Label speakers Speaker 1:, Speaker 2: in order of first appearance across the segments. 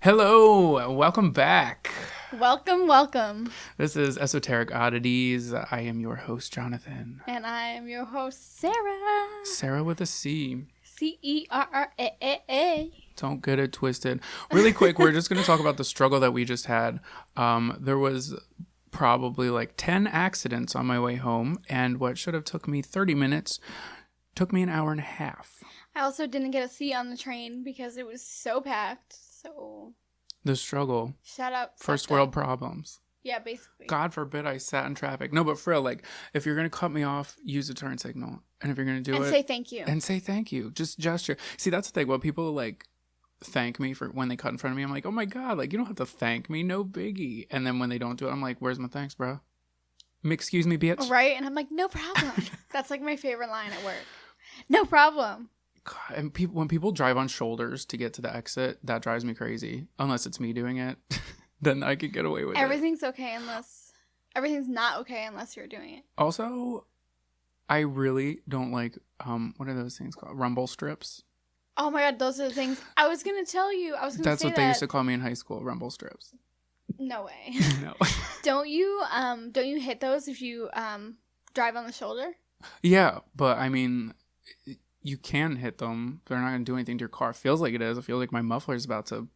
Speaker 1: Hello, welcome back.
Speaker 2: Welcome.
Speaker 1: This is Esoteric Oddities. I am your host, Jonathan.
Speaker 2: And I am your host, Sarah.
Speaker 1: Sarah with a C.
Speaker 2: C-E-R-R-A-A-A.
Speaker 1: Don't get it twisted. Really quick, we're just going to talk about the struggle that we just had. There was probably like 10 accidents on my way home, and what should have took me 30 minutes took me an hour and a half.
Speaker 2: I also didn't get a seat on the train because it was so packed. So
Speaker 1: The struggle.
Speaker 2: shout out.
Speaker 1: First world problems.
Speaker 2: Yeah, basically.
Speaker 1: God forbid I sat in traffic. No, but for real, like, if you're going to cut me off, use a turn signal. And if you're going to do
Speaker 2: and
Speaker 1: it...
Speaker 2: say thank you.
Speaker 1: And say thank you. Just gesture. See, that's the thing. When people, like, thank me for when they cut in front of me, I'm like, oh my God, like, you don't have to thank me. No biggie. And then when they don't do it, I'm like, where's my thanks, bro? Excuse me, bitch.
Speaker 2: Right? And I'm like, no problem. That's like my favorite line at work. No problem.
Speaker 1: God, and when people drive on shoulders to get to the exit, that drives me crazy. Unless it's me doing it. Then I could get away with
Speaker 2: Everything's okay unless... Everything's not okay unless you're doing it.
Speaker 1: Also, I really don't like, what are those things called? Rumble strips.
Speaker 2: Oh my God, those are the things I was going to tell you.
Speaker 1: That's what they used to call me in high school, rumble strips.
Speaker 2: No way.
Speaker 1: No.
Speaker 2: Don't you hit those if you drive on the shoulder?
Speaker 1: Yeah, but I mean, you can hit them. They're not going to do anything to your car. It feels like it is. I feel like my muffler is about to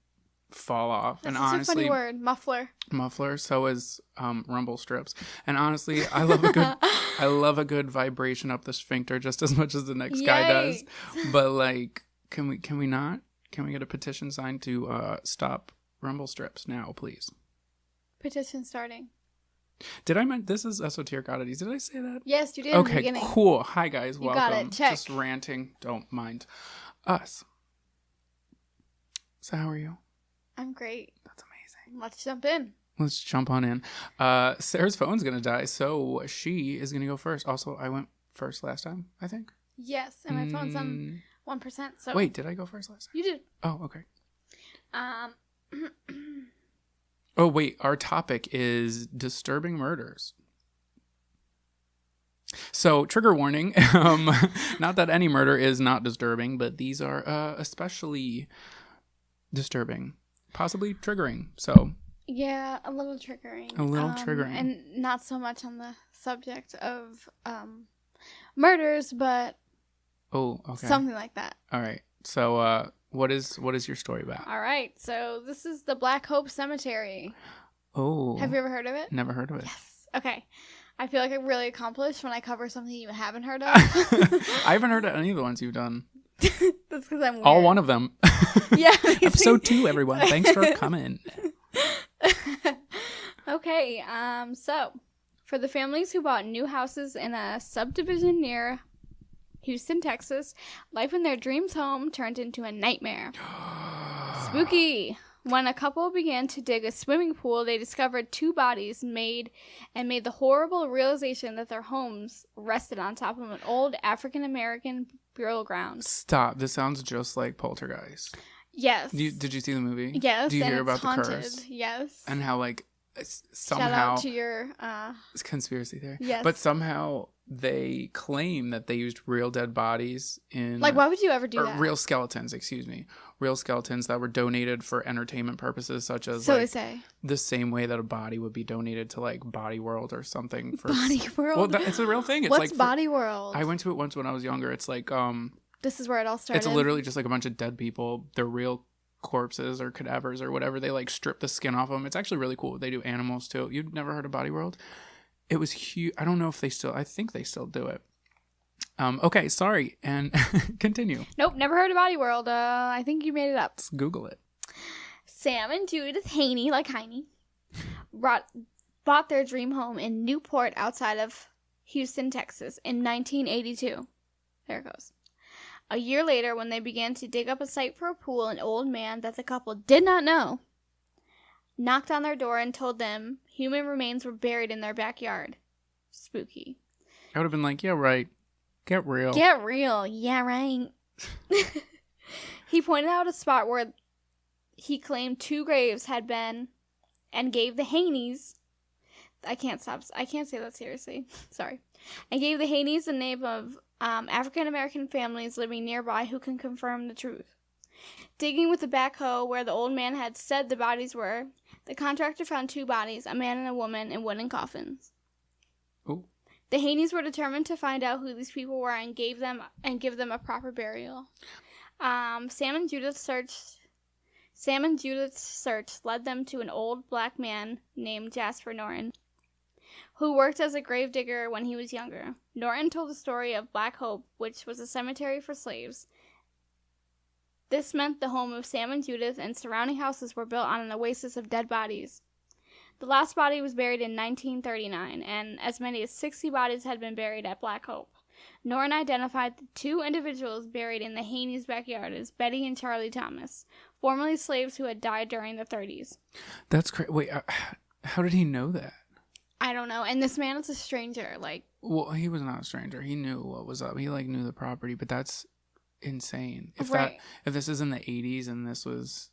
Speaker 1: fall off.
Speaker 2: That's
Speaker 1: and
Speaker 2: such
Speaker 1: honestly,
Speaker 2: a funny word, muffler.
Speaker 1: Muffler. So is rumble strips. And honestly, I love a good vibration up the sphincter just as much as the next guy does. But like, can we get a petition signed to stop rumble strips now, please?
Speaker 2: Petition starting.
Speaker 1: Did I meant this is Esoteric Oddities? Did I say that?
Speaker 2: Yes, you did. In the
Speaker 1: Okay,
Speaker 2: beginning.
Speaker 1: cool. Hi guys,
Speaker 2: You
Speaker 1: welcome.
Speaker 2: got it. Check.
Speaker 1: Just ranting. Don't mind us. So how are you?
Speaker 2: I'm great.
Speaker 1: That's amazing.
Speaker 2: Let's jump in.
Speaker 1: Let's jump on in. Sarah's phone's gonna die, so she is gonna go first. Also, I went first last time, I think.
Speaker 2: Yes, and my phone's on 1%. So
Speaker 1: wait, did I go first last time?
Speaker 2: You did.
Speaker 1: Oh, okay. Oh wait, our topic is disturbing murders. So, trigger warning. Not that any murder is not disturbing, but these are especially disturbing, possibly triggering. So,
Speaker 2: yeah, a little triggering. And not so much on the subject of murders, but something like that.
Speaker 1: All right. So, what is your story about?
Speaker 2: All right. So, this is the Black Hope Cemetery.
Speaker 1: Oh.
Speaker 2: Have you ever heard of it?
Speaker 1: Never heard of it.
Speaker 2: Yes. Okay. I feel like I'm really accomplished when I cover something you haven't heard of.
Speaker 1: I haven't heard of any of the ones you've done.
Speaker 2: That's because I'm weird.
Speaker 1: All one of them.
Speaker 2: Yeah.
Speaker 1: Episode 2, everyone. Thanks for coming.
Speaker 2: Okay. So, for the families who bought new houses in a subdivision near Houston, Texas, life in their dreams home turned into a nightmare. Spooky. When a couple began to dig a swimming pool, they discovered 2 bodies made the horrible realization that their homes rested on top of an old African-American burial ground.
Speaker 1: Stop. This sounds just like Poltergeist.
Speaker 2: Yes.
Speaker 1: Did you see the movie?
Speaker 2: Yes.
Speaker 1: Do you hear about
Speaker 2: haunted.
Speaker 1: the curse?
Speaker 2: Yes.
Speaker 1: And how, like, somehow...
Speaker 2: Shout out to your...
Speaker 1: It's conspiracy theory.
Speaker 2: Yes.
Speaker 1: But somehow they claim that they used real dead bodies in...
Speaker 2: Like, why would you ever do that?
Speaker 1: Real skeletons, excuse me. Real skeletons that were donated for entertainment purposes, such as,
Speaker 2: so they say.
Speaker 1: The same way that a body would be donated to, like, Body World or something. For
Speaker 2: Body World?
Speaker 1: Well, it's a real thing. It's
Speaker 2: What's
Speaker 1: like
Speaker 2: Body World?
Speaker 1: I went to it once when I was younger. It's like...
Speaker 2: This is where it all started?
Speaker 1: It's literally just, like, a bunch of dead people. They're real corpses or cadavers or whatever. They, like, strip the skin off them. It's actually really cool. They do animals, too. You've never heard of Body World? It was huge. I don't know if they still... I think they still do it. Okay, sorry. And continue.
Speaker 2: Nope, never heard of Body World. I think you made it up.
Speaker 1: Let's Google it.
Speaker 2: Sam and Judith Haney, like Heine, bought their dream home in Newport outside of Houston, Texas in 1982. There it goes. A year later, when they began to dig up a site for a pool, an old man that the couple did not know knocked on their door and told them human remains were buried in their backyard. Spooky.
Speaker 1: I would have been like, yeah, right. Get real.
Speaker 2: Get real. Yeah, right. He pointed out a spot where he claimed 2 graves had been and gave the Haneys... I can't say that seriously. Sorry. And gave the Haneys the name of African-American families living nearby who can confirm the truth. Digging with the backhoe where the old man had said the bodies were, the contractor found 2 bodies, a man and a woman, in wooden coffins.
Speaker 1: Oh.
Speaker 2: The Haneys were determined to find out who these people were and give them a proper burial. Sam and Judith's search led them to an old black man named Jasper Norton, who worked as a gravedigger when he was younger. Norton told the story of Black Hope, which was a cemetery for slaves. This meant the home of Sam and Judith and surrounding houses were built on an oasis of dead bodies. The last body was buried in 1939, and as many as 60 bodies had been buried at Black Hope. Norton identified the 2 individuals buried in the Haney's backyard as Betty and Charlie Thomas, formerly slaves who had died during the 30s.
Speaker 1: That's crazy. Wait, how did he know that?
Speaker 2: I don't know. And this man is a stranger.
Speaker 1: Well, he was not a stranger. He knew what was up. He knew the property, but that's insane. If this is in the 80s and this was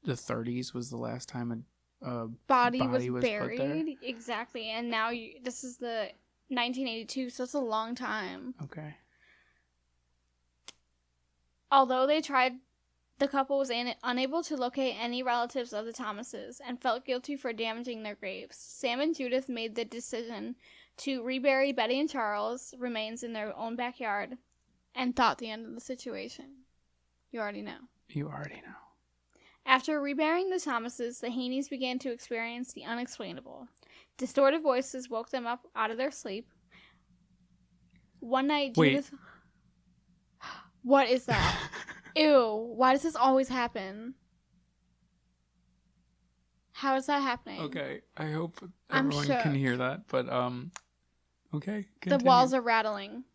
Speaker 1: the 30s was the last time a
Speaker 2: body was
Speaker 1: buried.
Speaker 2: Put there. Exactly. And now this is the 1982, so it's a long time.
Speaker 1: Okay.
Speaker 2: Although they tried, the couple was unable to locate any relatives of the Thomases and felt guilty for damaging their graves. Sam and Judith made the decision to rebury Betty and Charles' remains in their own backyard and thought the end of the situation. You already know. After reburying the Thomases, the Haneys began to experience the unexplainable. Distorted voices woke them up out of their sleep. One night, Judith... What is that? Ew, why does this always happen? How is that happening?
Speaker 1: Okay, I hope everyone can hear that, but, okay, continue.
Speaker 2: The walls are rattling.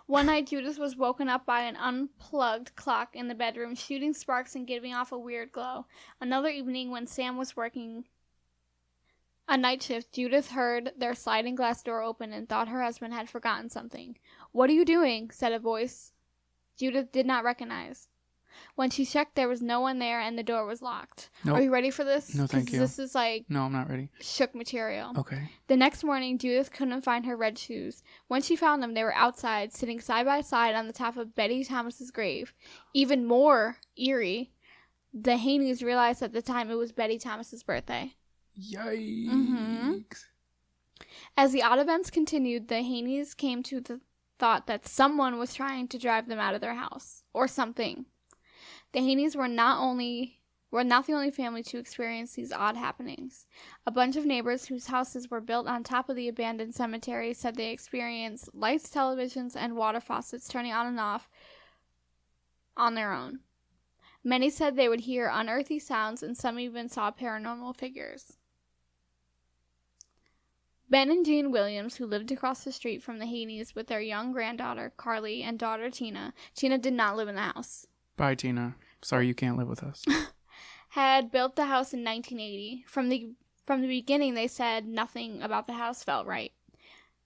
Speaker 2: One night, Judith was woken up by an unplugged clock in the bedroom, shooting sparks and giving off a weird glow. Another evening, when Sam was working a night shift, Judith heard their sliding glass door open and thought her husband had forgotten something. "What are you doing?" said a voice Judith did not recognize. When she checked, there was no one there and the door was locked. Nope. Are you ready for this?
Speaker 1: No, thank you.
Speaker 2: This is
Speaker 1: No, I'm not ready.
Speaker 2: Shook material.
Speaker 1: Okay.
Speaker 2: The next morning, Judith couldn't find her red shoes. When she found them, they were outside, sitting side by side on the top of Betty Thomas's grave. Even more eerie, the Haneys realized at the time it was Betty Thomas's birthday.
Speaker 1: Yikes.
Speaker 2: Mm-hmm. As the odd events continued, the Haneys came to the thought that someone was trying to drive them out of their house. Or something. The Haneys were not the only family to experience these odd happenings. A bunch of neighbors whose houses were built on top of the abandoned cemetery said they experienced lights, televisions, and water faucets turning on and off on their own. Many said they would hear unearthly sounds, and some even saw paranormal figures. Ben and Jean Williams, who lived across the street from the Haneys with their young granddaughter, Carly, and daughter, Tina did not live in the house.
Speaker 1: Bye, Tina. Sorry you can't live with us.
Speaker 2: Had built the house in 1980. From the beginning, they said nothing about the house felt right.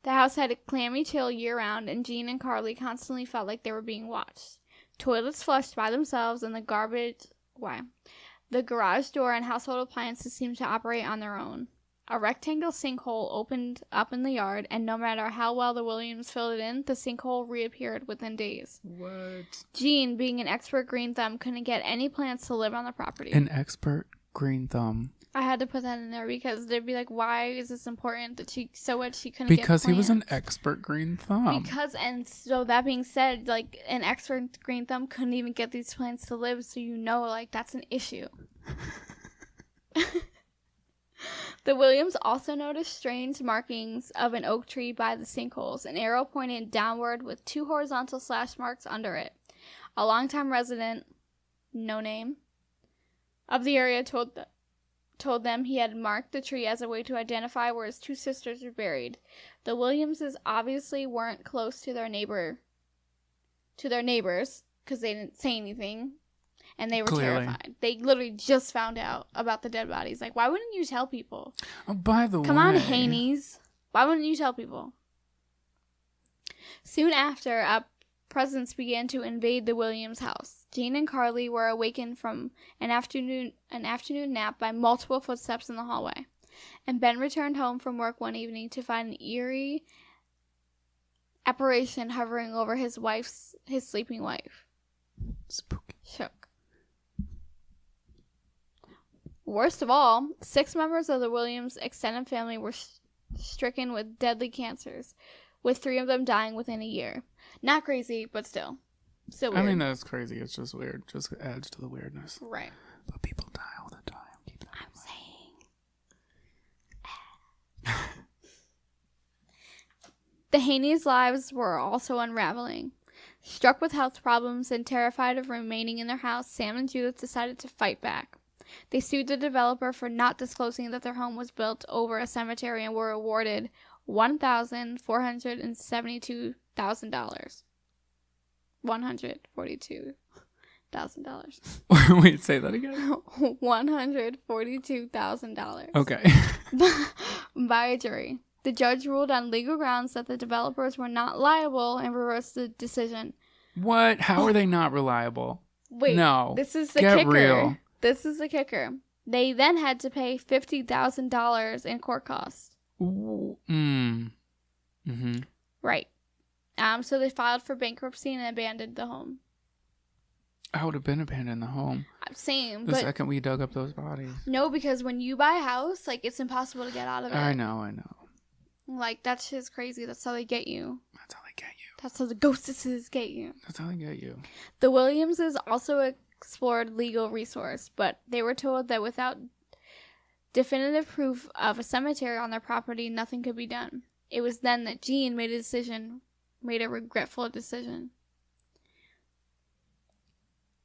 Speaker 2: The house had a clammy chill year-round, and Jean and Carly constantly felt like they were being watched. Toilets flushed by themselves, and the garage door and household appliances seemed to operate on their own. A rectangle sinkhole opened up in the yard, and no matter how well the Williams filled it in, the sinkhole reappeared within days.
Speaker 1: What?
Speaker 2: Jean, being an expert green thumb, couldn't get any plants to live on the property.
Speaker 1: An expert green thumb.
Speaker 2: I had to put that in there because they'd be like, why is this important that she couldn't get plants?
Speaker 1: Because he was an expert green thumb.
Speaker 2: And so that being said, an expert green thumb couldn't even get these plants to live, so that's an issue. The Williams also noticed strange markings of an oak tree by the sinkholes, an arrow pointed downward with 2 horizontal slash marks under it. A longtime resident, no name, of the area told them he had marked the tree as a way to identify where his 2 sisters were buried. The Williamses obviously weren't close to their neighbors, because they didn't say anything. And they were terrified. They literally just found out about the dead bodies. Why wouldn't you tell people?
Speaker 1: Oh, by the way.
Speaker 2: Come on, Haneys. Why wouldn't you tell people? Soon after, a presence began to invade the Williams house. Jean and Carly were awakened from an afternoon nap by multiple footsteps in the hallway. And Ben returned home from work one evening to find an eerie apparition hovering over his sleeping wife.
Speaker 1: Spooky.
Speaker 2: Shook. Worst of all, 6 members of the Williams extended family were stricken with deadly cancers, with 3 of them dying within a year. Not crazy, but still weird.
Speaker 1: I mean, that's crazy. It's just weird. Just adds to the weirdness.
Speaker 2: Right.
Speaker 1: But people die all the time. Keep that
Speaker 2: I'm saying. The Haney's lives were also unraveling. Struck with health problems and terrified of remaining in their house, Sam and Judith decided to fight back. They sued the developer for not disclosing that their home was built over a cemetery and were awarded $1,472,000. $142,000.
Speaker 1: Wait, say that again?
Speaker 2: $142,000.
Speaker 1: Okay.
Speaker 2: By a jury. The judge ruled on legal grounds that the developers were not liable and reversed the decision.
Speaker 1: What? How are they not reliable?
Speaker 2: Wait,
Speaker 1: no.
Speaker 2: This is the
Speaker 1: Get
Speaker 2: kicker.
Speaker 1: real.
Speaker 2: This is the kicker. They then had to pay $50,000 in court costs.
Speaker 1: Mm-hmm.
Speaker 2: Right. So they filed for bankruptcy and abandoned the home.
Speaker 1: I would have been abandoned the home.
Speaker 2: Same.
Speaker 1: The second we dug up those bodies.
Speaker 2: No, because when you buy a house, like, it's impossible to get out of it.
Speaker 1: I know.
Speaker 2: Like, that's just crazy. That's how they get you.
Speaker 1: That's how they get you.
Speaker 2: That's how the ghostesses get you.
Speaker 1: That's how they get you.
Speaker 2: The Williamses also explored legal recourse, but they were told that without definitive proof of a cemetery on their property, nothing could be done. It was then that Jean made a regretful decision.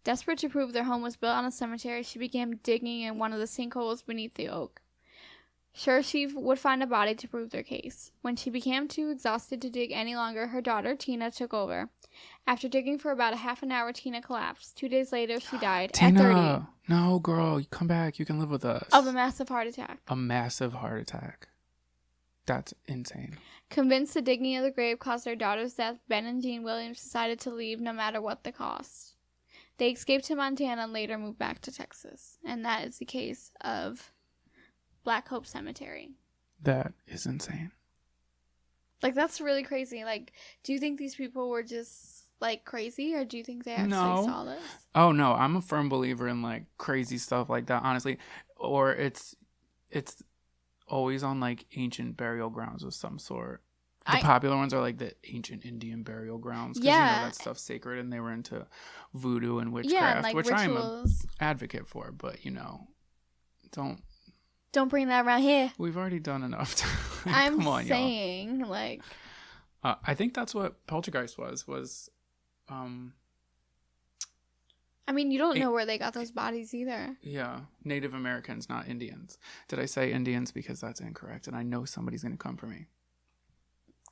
Speaker 2: Desperate to prove their home was built on a cemetery, she began digging in one of the sinkholes beneath the oak. Sure she would find a body to prove their case. When she became too exhausted to dig any longer, her daughter, Tina, took over. After digging for about a half an hour, Tina collapsed. 2 days later, she died at 30.
Speaker 1: No, girl, you come back. You can live with us.
Speaker 2: Of a massive heart attack.
Speaker 1: A massive heart attack. That's insane.
Speaker 2: Convinced the digging of the grave caused their daughter's death, Ben and Jean Williams decided to leave no matter what the cost. They escaped to Montana and later moved back to Texas. And that is the case of Black Hope Cemetery.
Speaker 1: That is insane.
Speaker 2: Like, that's really crazy. Like, do you think these people were just, like, crazy? Or do you think they actually saw this?
Speaker 1: Oh, no. I'm a firm believer in, like, crazy stuff like that, honestly. Or it's always on, like, ancient burial grounds of some sort. The popular ones are, like, the ancient Indian burial grounds. Because, you know, that stuff's sacred. And they were into voodoo and witchcraft.
Speaker 2: And, like,
Speaker 1: which
Speaker 2: rituals.
Speaker 1: I'm an advocate for. But, you know,
Speaker 2: Don't bring that around here.
Speaker 1: We've already done enough.
Speaker 2: I'm
Speaker 1: on,
Speaker 2: saying, y'all. Like...
Speaker 1: I think that's what Poltergeist was.
Speaker 2: I mean, you don't know where they got those bodies either.
Speaker 1: Yeah. Native Americans, not Indians. Did I say Indians? Because that's incorrect. And I know somebody's going to come for me.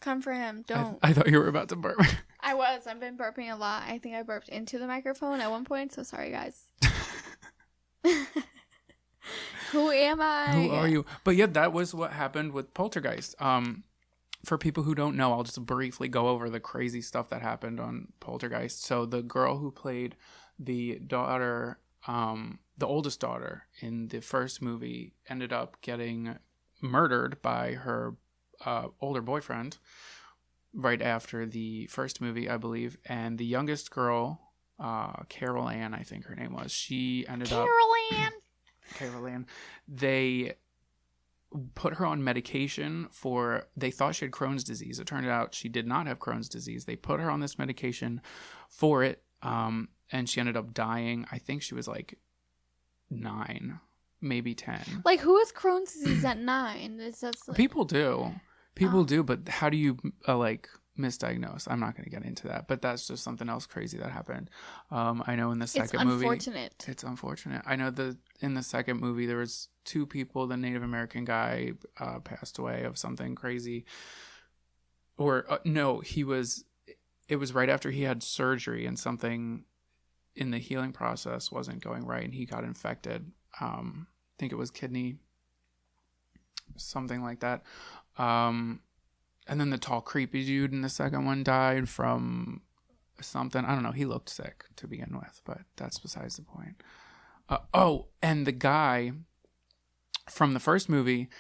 Speaker 2: Come for him. Don't.
Speaker 1: I thought you were about to burp.
Speaker 2: I was. I've been burping a lot. I think I burped into the microphone at one point. So sorry, guys. Who am I?
Speaker 1: Who are you? But yeah, that was what happened with Poltergeist. For people who don't know, I'll just briefly go over the crazy stuff that happened on Poltergeist. So the girl who played the daughter, the oldest daughter in the first movie, ended up getting murdered by her older boyfriend right after the first movie, I believe. And the youngest girl, Carol Ann, I think her name was, she ended up... Carol Ann. They put her on medication they thought she had Crohn's disease. It turned out she did not have Crohn's disease. They put her on this medication for it, and she ended up dying. I think she was like 9, maybe 10.
Speaker 2: Like, who has Crohn's disease at 9?
Speaker 1: People do. But how do you, misdiagnosed? I'm not going to get into that, but that's just something else crazy that happened. I know in the second movie, it's unfortunate. I know in the second movie there was 2 people. The Native American guy passed away of something crazy, or no, it was right after he had surgery and something in the healing process wasn't going right and he got infected. I think it was kidney, something like that. And then the tall, creepy dude in the second one died from something. I don't know. He looked sick to begin with, but that's besides the point. And the guy from the first movie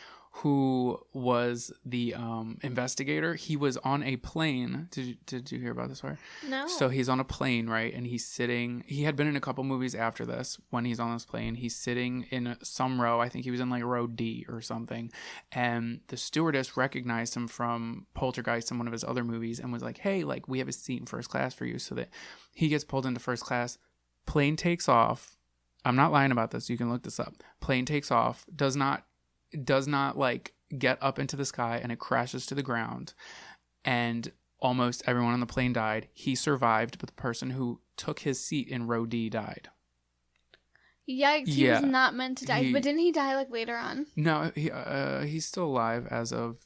Speaker 1: who was the investigator, he was on a plane. Did you hear about this part?
Speaker 2: No.
Speaker 1: So he's on a plane, right? And he's sitting. He had been in a couple movies after this. When he's on this plane, he's sitting in some row. I think he was in like row D or something. And the stewardess recognized him from Poltergeist in one of his other movies and was like, "Hey, like we have a seat in first class for you." So that he gets pulled into first class. Plane takes off. I'm not lying about this. You can look this up. Plane takes off. Does not like get up into the sky, and it crashes to the ground, and almost everyone on the plane died. He survived, but the person who took his seat in row D died.
Speaker 2: Yikes, he was not meant to die. But didn't he die like later on?
Speaker 1: No, he's still alive as of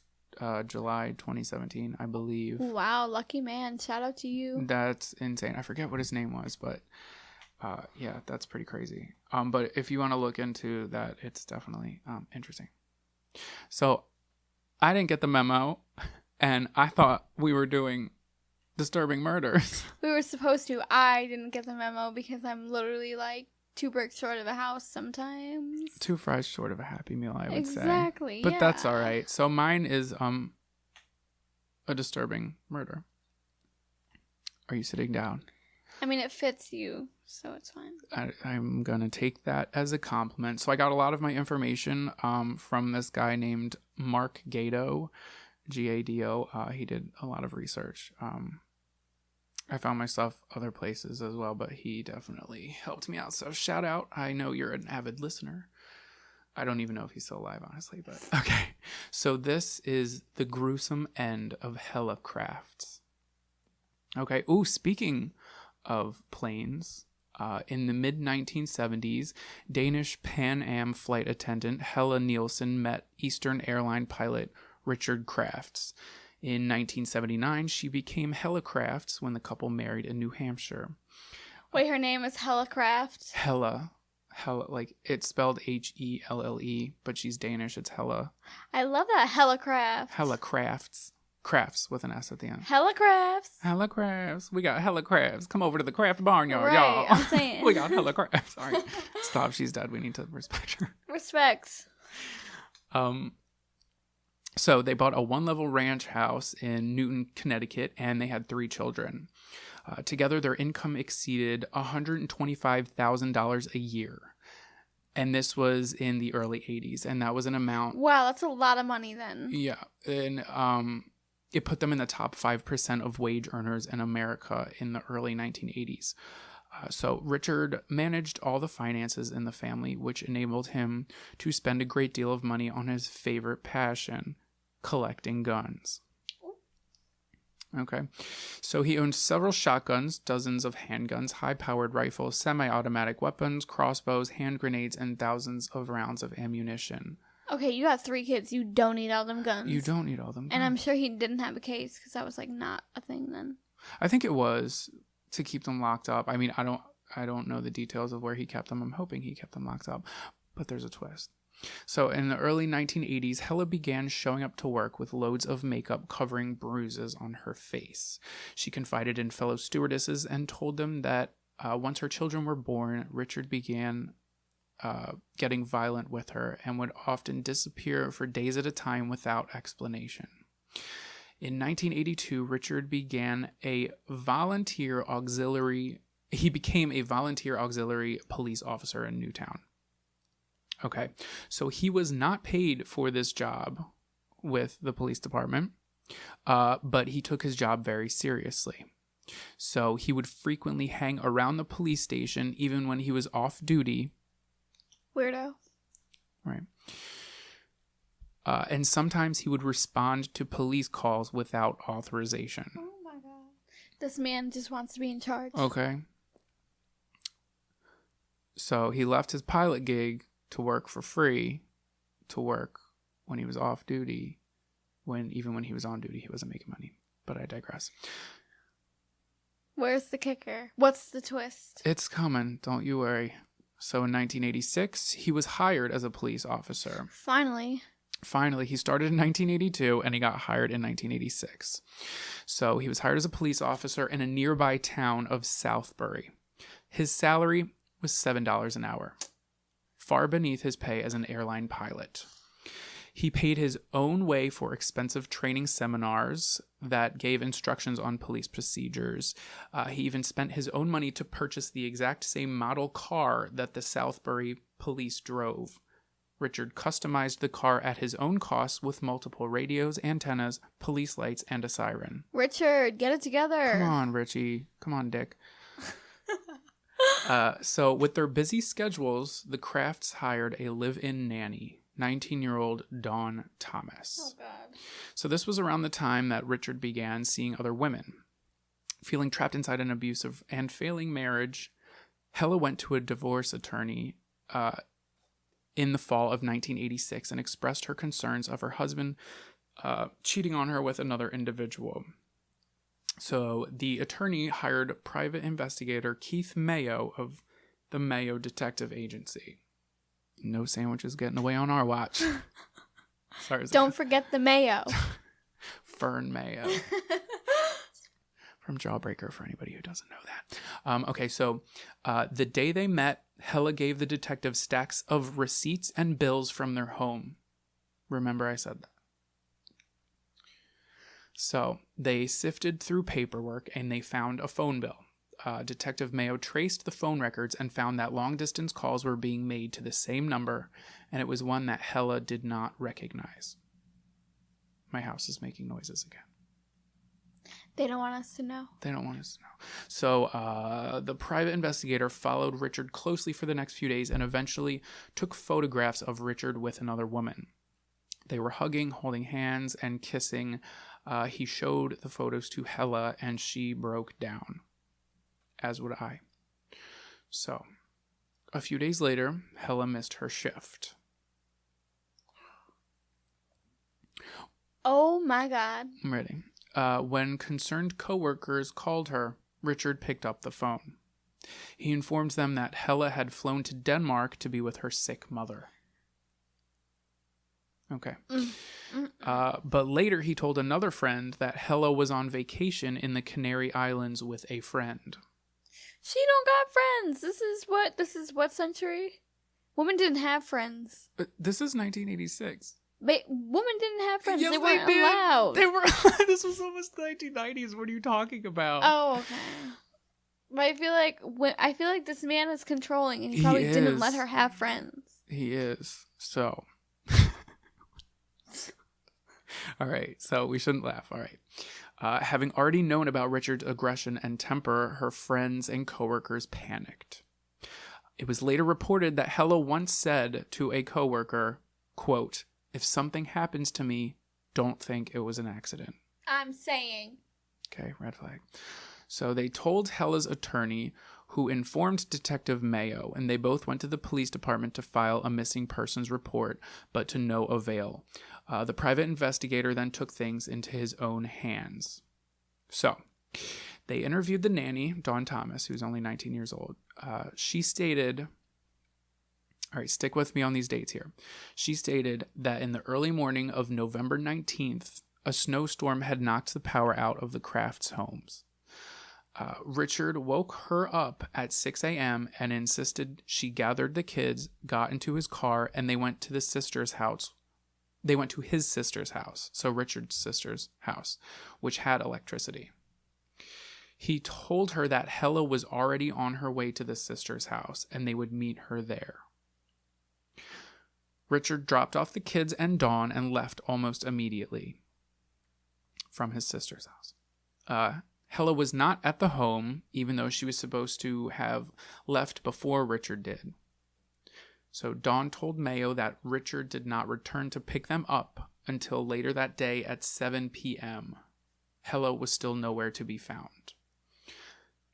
Speaker 1: July 2017, I believe.
Speaker 2: Wow, lucky man. Shout out to you.
Speaker 1: That's insane. I forget what his name was, but yeah, that's pretty crazy. But if you want to look into that, it's definitely interesting. So I didn't get the memo, and I thought we were doing disturbing murders.
Speaker 2: We were supposed to. I didn't get the memo because I'm literally like 2 bricks short of a house sometimes.
Speaker 1: 2 fries short of a Happy Meal, I would say.
Speaker 2: Exactly,
Speaker 1: But that's all right. So mine is a disturbing murder. Are you sitting down?
Speaker 2: I mean, it fits you, so it's fine.
Speaker 1: I'm going to take that as a compliment. So I got a lot of my information from this guy named Mark Gado, Gado. He did a lot of research. I found my stuff other places as well, but he definitely helped me out. So shout out. I know you're an avid listener. I don't even know if he's still alive, honestly, but okay. So this is the gruesome end of Helle Crafts. Okay. Ooh, speaking of planes, in the mid-1970s, Danish Pan Am flight attendant Helle Nielsen met Eastern airline pilot Richard Crafts. In 1979, she became Helle Crafts when the couple married in New Hampshire.
Speaker 2: Wait, her name is Helle Crafts?
Speaker 1: Helle, like it's spelled Helle, but she's Danish. It's Helle.
Speaker 2: I love that. Helle Crafts.
Speaker 1: Helle Crafts. Crafts with an S at the end.
Speaker 2: Helle Crafts.
Speaker 1: Helle Crafts. We got Helle Crafts. Come over to the craft barnyard,
Speaker 2: right,
Speaker 1: y'all.
Speaker 2: I'm saying.
Speaker 1: We got Helle Crafts. All right. Stop. She's dead. We need to respect her.
Speaker 2: Respects.
Speaker 1: So they bought a 1-level ranch house in Newton, Connecticut, and they had 3 children. Together, their income exceeded $125,000 a year. And this was in the early 80s, and that was an amount.
Speaker 2: Wow, that's a lot of money then.
Speaker 1: Yeah, and it put them in the top 5% of wage earners in America in the early 1980s. So Richard managed all the finances in the family, which enabled him to spend a great deal of money on his favorite passion, collecting guns. Okay, so he owned several shotguns, dozens of handguns, high-powered rifles, semi-automatic weapons, crossbows, hand grenades, and thousands of rounds of ammunition.
Speaker 2: Okay, you got 3 kids. You don't need all them guns.
Speaker 1: You don't need all them guns.
Speaker 2: And I'm sure he didn't have a case because that was like not a thing then.
Speaker 1: I think it was to keep them locked up. I mean, I don't know the details of where he kept them. I'm hoping he kept them locked up, but there's a twist. So in the early 1980s, Helle began showing up to work with loads of makeup covering bruises on her face. She confided in fellow stewardesses and told them that once her children were born, Richard began getting violent with her and would often disappear for days at a time without explanation. In 1982, Richard became a volunteer auxiliary police officer in Newtown. Okay, so he was not paid for this job with the police department, but he took his job very seriously. So he would frequently hang around the police station even when he was off duty.
Speaker 2: Weirdo.
Speaker 1: Right. And sometimes he would respond to police calls without authorization.
Speaker 2: Oh my god. This man just wants to be in charge.
Speaker 1: Okay. So he left his pilot gig to work for free, to work when he was off duty, even when he was on duty, he wasn't making money. But I digress.
Speaker 2: Where's the kicker? What's the twist?
Speaker 1: It's coming, don't you worry. So in 1986, he was hired as a police officer.
Speaker 2: Finally,
Speaker 1: he started in 1982 and he got hired in 1986. So he was hired as a police officer in a nearby town of Southbury. His salary was $7 an hour, far beneath his pay as an airline pilot. He paid his own way for expensive training seminars that gave instructions on police procedures. He even spent his own money to purchase the exact same model car that the Southbury police drove. Richard customized the car at his own cost with multiple radios, antennas, police lights, and a siren.
Speaker 2: Richard, get it together.
Speaker 1: Come on, Richie. Come on, Dick. So with their busy schedules, the Crafts hired a live-in nanny, 19-year-old Dawn Thomas.
Speaker 2: Oh, God.
Speaker 1: So this was around the time that Richard began seeing other women. Feeling trapped inside an abusive and failing marriage, Helle went to a divorce attorney in the fall of 1986 and expressed her concerns of her husband cheating on her with another individual. So the attorney hired private investigator Keith Mayo of the Mayo Detective Agency. No sandwiches getting away on our watch. Sorry.
Speaker 2: Don't forget the mayo.
Speaker 1: Fern Mayo. From Jawbreaker, for anybody who doesn't know that. Okay, so the day they met, Helle gave the detective stacks of receipts and bills from their home. Remember I said that. So they sifted through paperwork and they found a phone bill. Detective Mayo traced the phone records and found that long-distance calls were being made to the same number, and it was one that Helle did not recognize. My house is making noises again.
Speaker 2: They don't want us to know.
Speaker 1: They don't want us to know. So the private investigator followed Richard closely for the next few days and eventually took photographs of Richard with another woman. They were hugging, holding hands, and kissing. He showed the photos to Helle, and she broke down, as would I. So, a few days later, Helle missed her shift.
Speaker 2: Oh my God.
Speaker 1: I'm ready. When concerned coworkers called her, Richard picked up the phone. He informed them that Helle had flown to Denmark to be with her sick mother. Okay. But later he told another friend that Helle was on vacation in the Canary Islands with a friend.
Speaker 2: She don't got friends. This is what century? Women didn't have friends.
Speaker 1: But this is 1986.
Speaker 2: But women didn't have friends.
Speaker 1: Yes,
Speaker 2: they weren't
Speaker 1: did.
Speaker 2: allowed.
Speaker 1: They were. This was almost the 1990s. What are you talking about?
Speaker 2: Oh, okay. But I feel like this man is controlling, and he probably didn't let her have friends.
Speaker 1: He is. So. All right. So we shouldn't laugh. All right. Having already known about Richard's aggression and temper, her friends and coworkers panicked. It was later reported that Helle once said to a coworker, quote, "If something happens to me, don't think it was an accident."
Speaker 2: I'm saying.
Speaker 1: Okay, red flag. So they told Helle's attorney, who informed Detective Mayo, and they both went to the police department to file a missing persons report, but to no avail. The private investigator then took things into his own hands. So they interviewed the nanny, Dawn Thomas, who's only 19 years old. She stated... All right, stick with me on these dates here. She stated that in the early morning of November 19th, a snowstorm had knocked the power out of the Crafts' homes. Richard woke her up at 6 a.m. and insisted she gathered the kids, got into his car, and they went to his sister's house. So Richard's sister's house, which had electricity. He told her that Helle was already on her way to the sister's house, and they would meet her there. Richard dropped off the kids and Dawn and left almost immediately from his sister's house. Helle was not at the home, even though she was supposed to have left before Richard did. So Dawn told Mayo that Richard did not return to pick them up until later that day at 7 p.m. Helle was still nowhere to be found.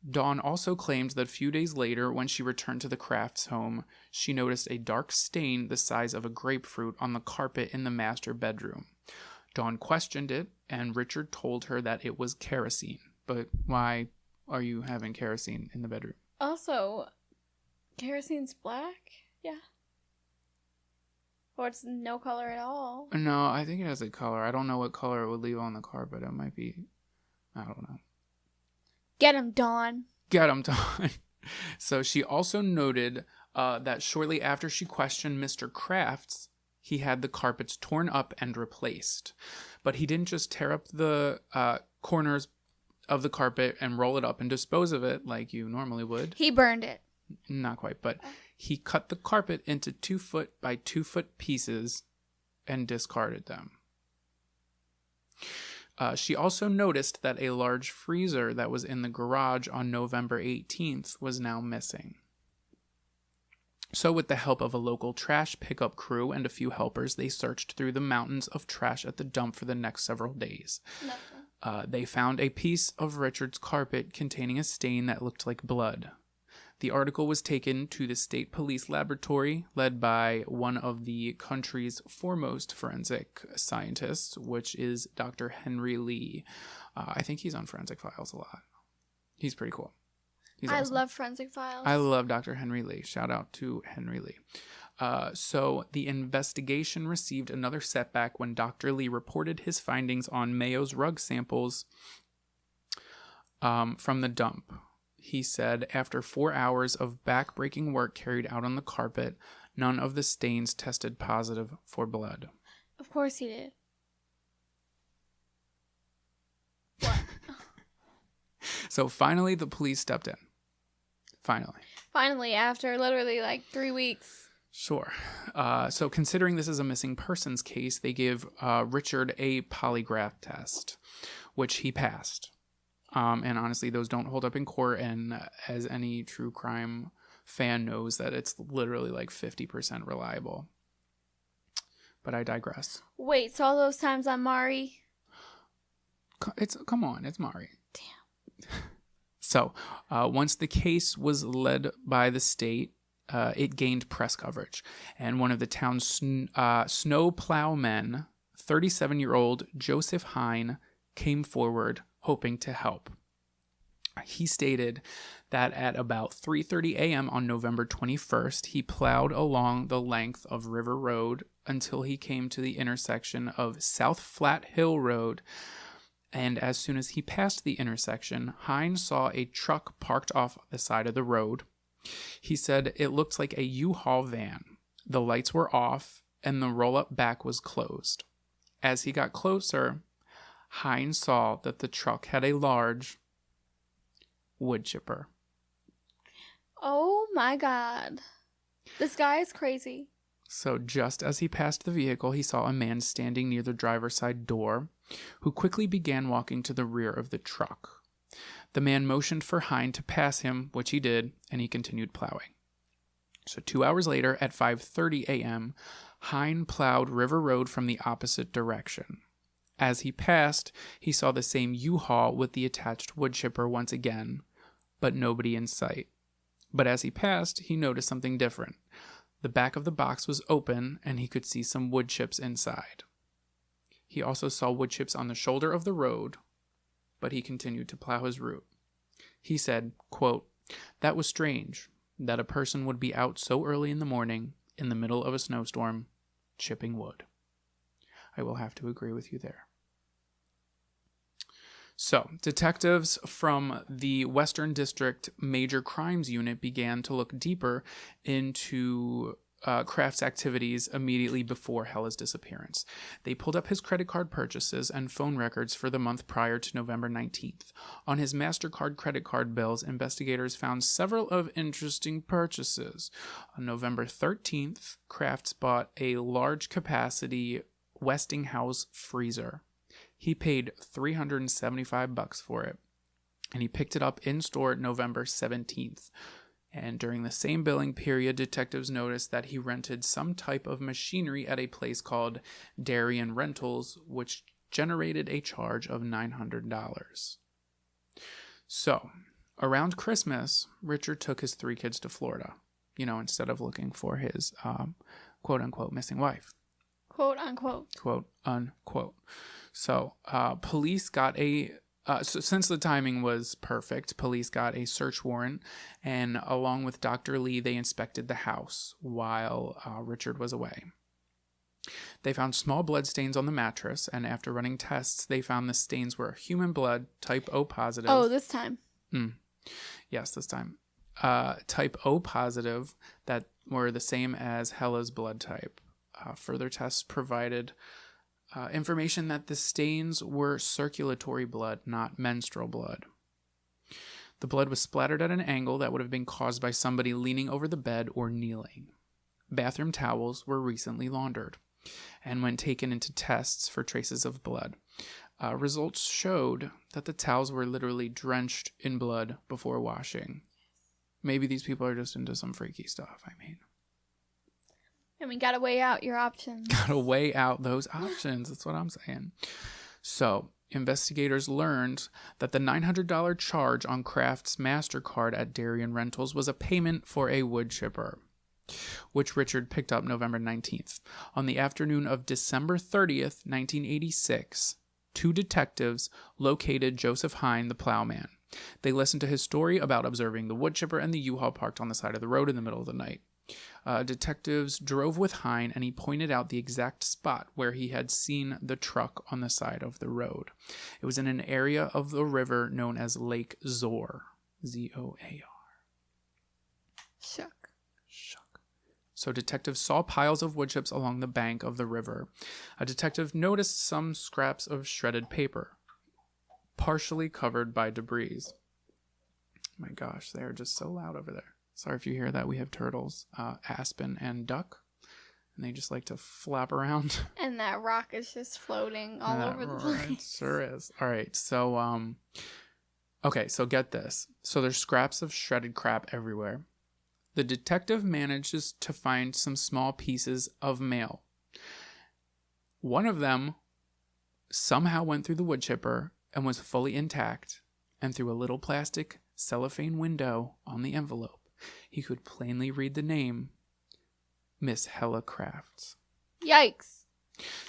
Speaker 1: Dawn also claimed that a few days later, when she returned to the Crafts' home, she noticed a dark stain the size of a grapefruit on the carpet in the master bedroom. Dawn questioned it, and Richard told her that it was kerosene. But why are you having kerosene in the bedroom?
Speaker 2: Also, kerosene's black? Yeah. Or it's no color at all.
Speaker 1: No, I think it has a color. I don't know what color it would leave on the carpet. It might be... I don't know.
Speaker 2: Get him, Dawn.
Speaker 1: Get him, Dawn. So she also noted that shortly after she questioned Mr. Crafts, he had the carpets torn up and replaced. But he didn't just tear up the corners of the carpet and roll it up and dispose of it like you normally would.
Speaker 2: He burned it.
Speaker 1: Not quite, but he cut the carpet into 2-foot by 2-foot pieces and discarded them. She also noticed that a large freezer that was in the garage on November 18th was now missing. So with the help of a local trash pickup crew and a few helpers, they searched through the mountains of trash at the dump for the next several days. They found a piece of Richard's carpet containing a stain that looked like blood. The article was taken to the state police laboratory, led by one of the country's foremost forensic scientists, which is Dr. Henry Lee. I think he's on Forensic Files a lot. He's pretty cool. He's awesome.
Speaker 2: I love Forensic Files.
Speaker 1: I love Dr. Henry Lee. Shout out to Henry Lee. So the investigation received another setback when Dr. Lee reported his findings on Mayo's rug samples from the dump. He said, after 4 hours of back-breaking work carried out on the carpet, none of the stains tested positive for blood.
Speaker 2: Of course he did. What?
Speaker 1: So finally, the police stepped in. Finally,
Speaker 2: after literally like 3 weeks.
Speaker 1: Sure. So considering this is a missing persons case, they give Richard a polygraph test, which he passed. And honestly, those don't hold up in court. And as any true crime fan knows, that it's literally like 50% reliable. But I digress.
Speaker 2: Wait, so all those times on Mari?
Speaker 1: Come on, it's Mari.
Speaker 2: Damn.
Speaker 1: So once the case was led by the state, it gained press coverage. And one of the town's snow plowmen, 37-year-old Joseph Hine, came forward hoping to help. He stated that at about 3:30 a.m. on November 21st, he plowed along the length of River Road until he came to the intersection of South Flat Hill Road. And as soon as he passed the intersection, Hines saw a truck parked off the side of the road. He said it looked like a U-Haul van. The lights were off and the roll-up back was closed. As he got closer, Hines saw that the truck had a large wood chipper.
Speaker 2: Oh my God. This guy is crazy.
Speaker 1: So just as he passed the vehicle, he saw a man standing near the driver's side door, who quickly began walking to the rear of the truck. The man motioned for Hine to pass him, which he did, and he continued plowing. So 2 hours later, at 5:30 a.m., Hine plowed River Road from the opposite direction. As he passed, he saw the same U-Haul with the attached wood chipper once again, but nobody in sight. But as he passed, he noticed something different. The back of the box was open, and he could see some wood chips inside. He also saw wood chips on the shoulder of the road, but he continued to plow his route. He said, quote, "That was strange, that a person would be out so early in the morning, in the middle of a snowstorm, chipping wood." I will have to agree with you there. So, detectives from the Western District Major Crimes Unit began to look deeper into Crafts' activities immediately before Helle's disappearance. They pulled up his credit card purchases and phone records for the month prior to November 19th. On his MasterCard credit card bills, investigators found several of interesting purchases. On November 13th, Crafts bought a large capacity Westinghouse freezer. He paid $375 for it, and he picked it up in store November 17th. And during the same billing period, detectives noticed that he rented some type of machinery at a place called Darien Rentals, which generated a charge of $900. So, around Christmas, Richard took his 3 kids to Florida, instead of looking for his quote-unquote missing wife.
Speaker 2: Quote-unquote.
Speaker 1: Quote-unquote. So, police got so since the timing was perfect, police got a search warrant, and along with Dr. Lee, they inspected the house while Richard was away. They found small blood stains on the mattress, and after running tests, they found the stains were human blood, type O positive.
Speaker 2: Oh, this time.
Speaker 1: Yes, this time. Type O positive that were the same as Helle's blood type. Further tests provided information that the stains were circulatory blood, not menstrual blood. The blood was splattered at an angle that would have been caused by somebody leaning over the bed or kneeling. Bathroom towels were recently laundered and when taken into tests for traces of blood. Results showed that the towels were literally drenched in blood before washing. Maybe these people are just into some freaky stuff,
Speaker 2: And we gotta weigh out your options.
Speaker 1: Gotta weigh out those options. That's what I'm saying. So, investigators learned that the $900 charge on Crafts' MasterCard at Darien Rentals was a payment for a wood chipper, which Richard picked up November 19th. On the afternoon of December 30th, 1986, 2 detectives located Joseph Hine, the plowman. They listened to his story about observing the wood chipper and the U-Haul parked on the side of the road in the middle of the night. Detectives drove with Hine, and he pointed out the exact spot where he had seen the truck on the side of the road. It was in an area of the river known as Lake Zor. Z-O-A-R.
Speaker 2: Shuck.
Speaker 1: So detectives saw piles of wood chips along the bank of the river. A detective noticed some scraps of shredded paper, partially covered by debris. My gosh, they're just so loud over there. Sorry if you hear that. We have turtles, aspen, and duck, and they just like to flap around.
Speaker 2: And that rock is just floating all over the place.
Speaker 1: It sure is. All right, so okay, so get this. So there's scraps of shredded crap everywhere. The detective manages to find some small pieces of mail. One of them somehow went through the wood chipper and was fully intact, and through a little plastic cellophane window on the envelope, he could plainly read the name, Miss Helle Crafts.
Speaker 2: Yikes.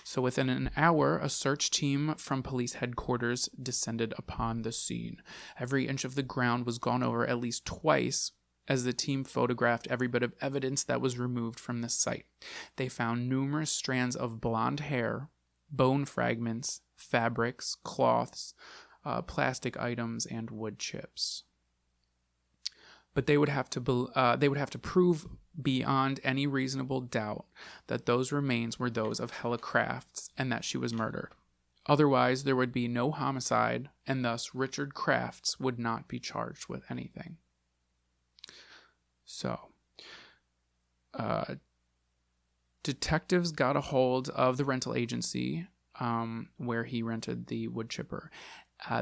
Speaker 1: So within an hour, a search team from police headquarters descended upon the scene. Every inch of the ground was gone over at least twice as the team photographed every bit of evidence that was removed from the site. They found numerous strands of blonde hair, bone fragments, fabrics, cloths, plastic items, and wood chips. But they would have to prove beyond any reasonable doubt that those remains were those of Helle Crafts and that she was murdered. Otherwise, there would be no homicide, and thus Richard Crafts would not be charged with anything. So, detectives got a hold of the rental agency where he rented the wood chipper.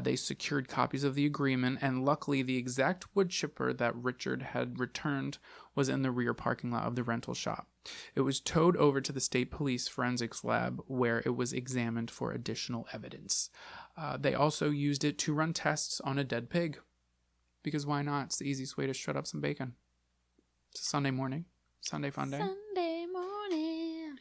Speaker 1: They secured copies of the agreement, and luckily the exact wood chipper that Richard had returned was in the rear parking lot of the rental shop. It was towed over to the state police forensics lab, where it was examined for additional evidence. They also used it to run tests on a dead pig, because why not? It's the easiest way to shred up some bacon. It's a Sunday morning. Sunday fun day.
Speaker 2: Sunday morning.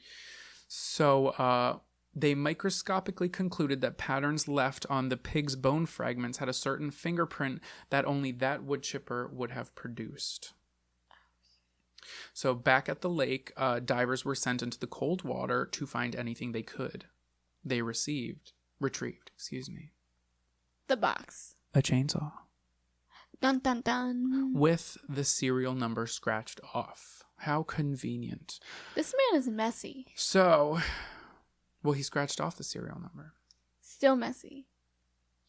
Speaker 1: So, they microscopically concluded that patterns left on the pig's bone fragments had a certain fingerprint that only that wood chipper would have produced. So back at the lake, divers were sent into the cold water to find anything they could. They retrieved,
Speaker 2: The box.
Speaker 1: a chainsaw.
Speaker 2: Dun dun dun.
Speaker 1: With the serial number scratched off. How convenient.
Speaker 2: This man is messy.
Speaker 1: So, well, he scratched off the serial number.
Speaker 2: Still messy.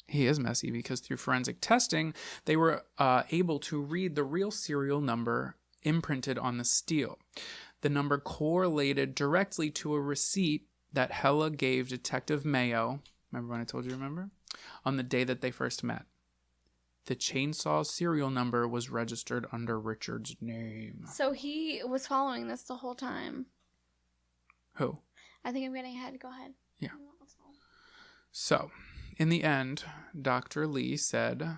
Speaker 1: He is messy because through forensic testing, they were able to read the real serial number imprinted on the steel. The number correlated directly to a receipt that Helle gave Detective Mayo, remember when I told you, on the day that they first met. The chainsaw serial number was registered under Richard's name.
Speaker 2: So he was following this the whole time.
Speaker 1: Who?
Speaker 2: I think I'm getting ahead. Go ahead.
Speaker 1: Yeah. So, in the end, Dr. Lee said,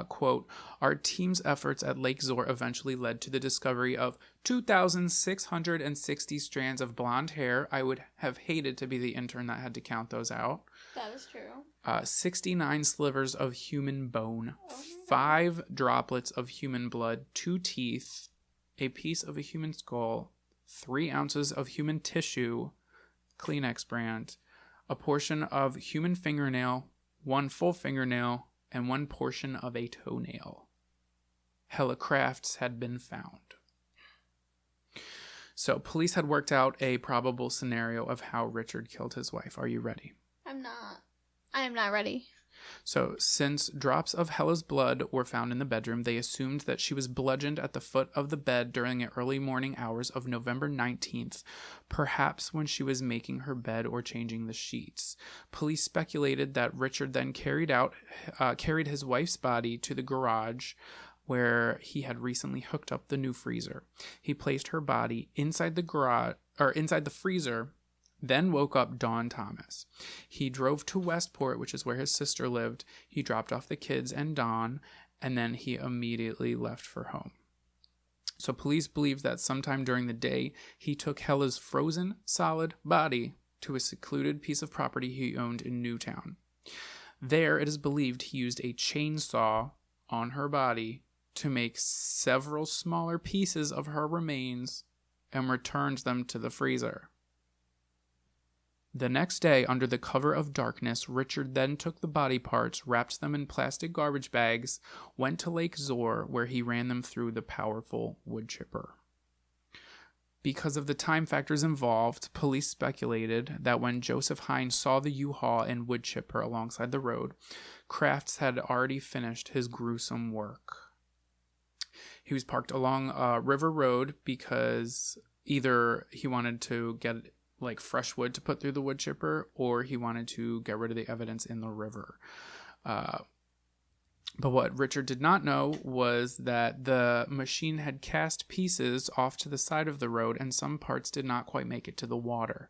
Speaker 1: quote, "Our team's efforts at Lake Zor eventually led to the discovery of 2,660 strands of blonde hair." I would have hated to be the intern that had to count those out.
Speaker 2: That is true.
Speaker 1: 69 slivers of human bone, 5 droplets of human blood, 2 teeth, a piece of a human skull, 3 ounces of human tissue, Kleenex brand, a portion of human fingernail, 1 full fingernail, and 1 portion of a toenail. Helle Crafts had been found. So police had worked out a probable scenario of how Richard killed his wife. Are you ready?
Speaker 2: I am not ready.
Speaker 1: So, since drops of Helle's blood were found in the bedroom, they assumed that she was bludgeoned at the foot of the bed during the early morning hours of November 19th, perhaps when she was making her bed or changing the sheets. Police speculated that Richard then carried his wife's body to the garage where he had recently hooked up the new freezer. He placed her body inside the freezer, then woke up Dawn Thomas. He drove to Westport, which is where his sister lived. He dropped off the kids and Dawn, and then he immediately left for home. So police believe that sometime during the day, he took Helle's frozen, solid body to a secluded piece of property he owned in Newtown. There, it is believed he used a chainsaw on her body to make several smaller pieces of her remains and returned them to the freezer. The next day, under the cover of darkness, Richard then took the body parts, wrapped them in plastic garbage bags, went to Lake Zor, where he ran them through the powerful wood chipper. Because of the time factors involved, police speculated that when Joseph Hine saw the U-Haul and wood chipper alongside the road, Crafts had already finished his gruesome work. He was parked along River Road because either he wanted to get fresh wood to put through the wood chipper, or he wanted to get rid of the evidence in the river. But what Richard did not know was that the machine had cast pieces off to the side of the road, and some parts did not quite make it to the water.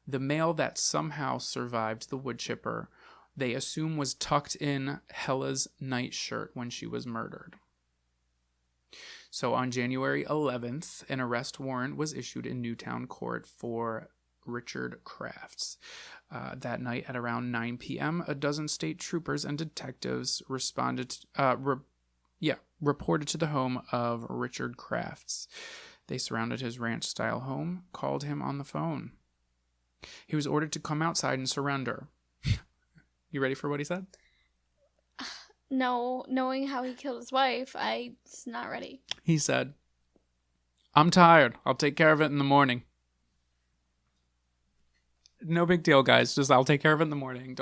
Speaker 1: The male that somehow survived the wood chipper, they assume was tucked in Helle's nightshirt when she was murdered. So on January 11th, an arrest warrant was issued in Newtown Court for Richard Crafts. That night at around 9 p.m., a dozen state troopers and detectives reported to the home of Richard Crafts. They surrounded his ranch-style home, called him on the phone. He was ordered to come outside and surrender. You ready for what he said?
Speaker 2: No, knowing how he killed his wife, I'm not ready.
Speaker 1: He said, "I'm tired. I'll take care of it in the morning." No big deal, guys. Just I'll take care of it in the morning.